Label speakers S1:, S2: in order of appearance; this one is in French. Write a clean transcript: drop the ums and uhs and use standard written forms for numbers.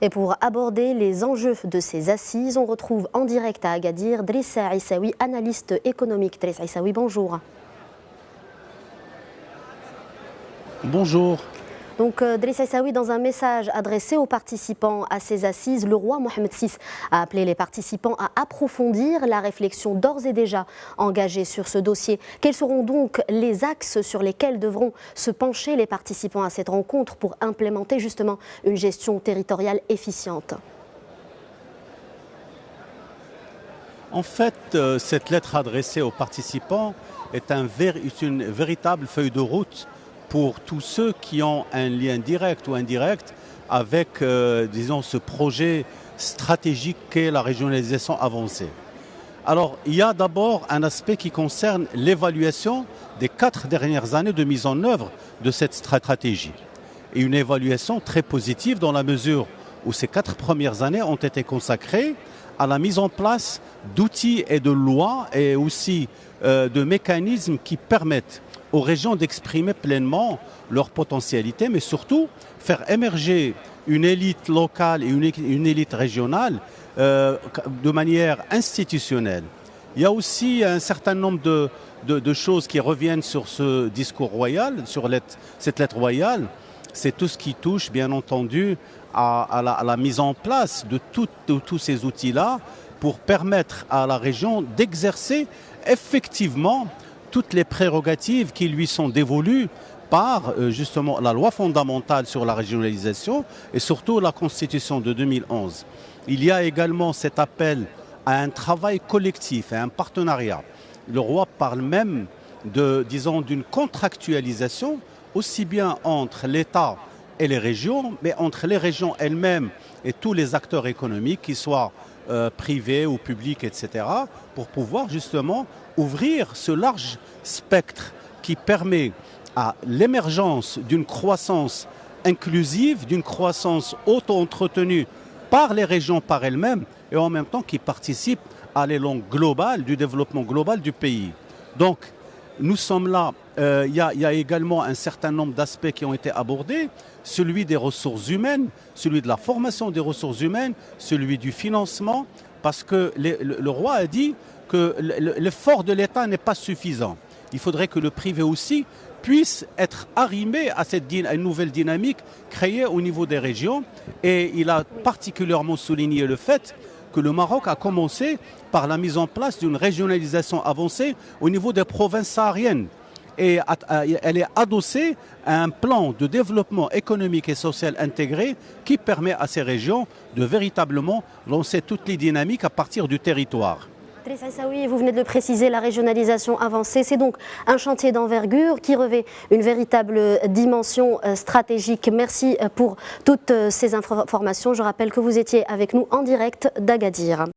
S1: Et pour aborder les enjeux de ces assises, on retrouve en direct à Agadir Drissa Issaoui, analyste économique. Drissa Issaoui, bonjour.
S2: Bonjour.
S1: Donc Drissa Issaoui, dans un message adressé aux participants à ces assises, le roi Mohamed VI a appelé les participants à approfondir la réflexion d'ores et déjà engagée sur ce dossier. Quels seront donc les axes sur lesquels devront se pencher les participants à cette rencontre pour implémenter justement une gestion territoriale efficiente?
S2: En fait, cette lettre adressée aux participants est une véritable feuille de route pour tous ceux qui ont un lien direct ou indirect avec, disons, ce projet stratégique qu'est la régionalisation avancée. Alors, il y a d'abord un aspect qui concerne l'évaluation des 4 dernières années de mise en œuvre de cette stratégie. Et une évaluation très positive dans la mesure où ces 4 premières années ont été consacrées à la mise en place d'outils et de lois et aussi de mécanismes qui permettent aux régions d'exprimer pleinement leur potentialité, mais surtout faire émerger une élite locale et une élite régionale de manière institutionnelle. Il y a aussi un certain nombre de choses qui reviennent sur ce discours royal, sur cette lettre royale. C'est tout ce qui touche, bien entendu, à la mise en place de tous ces outils-là pour permettre à la région d'exercer effectivement toutes les prérogatives qui lui sont dévolues par justement la loi fondamentale sur la régionalisation et surtout la Constitution de 2011. Il y a également cet appel à un travail collectif, à un partenariat. Le roi parle même d'une contractualisation aussi bien entre l'État et les régions, mais entre les régions elles-mêmes et tous les acteurs économiques, qu'ils soient privés ou publics, etc., pour pouvoir justement ouvrir ce large spectre qui permet à l'émergence d'une croissance inclusive, d'une croissance auto-entretenue par les régions par elles-mêmes et en même temps qui participe à l'élan global du développement global du pays. Donc, nous sommes là, il y a également un certain nombre d'aspects qui ont été abordés, celui des ressources humaines, celui de la formation des ressources humaines, celui du financement, parce que le roi a dit que l'effort de l'État n'est pas suffisant. Il faudrait que le privé aussi puisse être arrimé à une nouvelle dynamique créée au niveau des régions. Et il a particulièrement souligné le fait que le Maroc a commencé par la mise en place d'une régionalisation avancée au niveau des provinces sahariennes. Et elle est adossée à un plan de développement économique et social intégré qui permet à ces régions de véritablement lancer toutes les dynamiques à partir du territoire.
S1: Drissa Issaoui, vous venez de le préciser, la régionalisation avancée, c'est donc un chantier d'envergure qui revêt une véritable dimension stratégique. Merci pour toutes ces informations. Je rappelle que vous étiez avec nous en direct d'Agadir.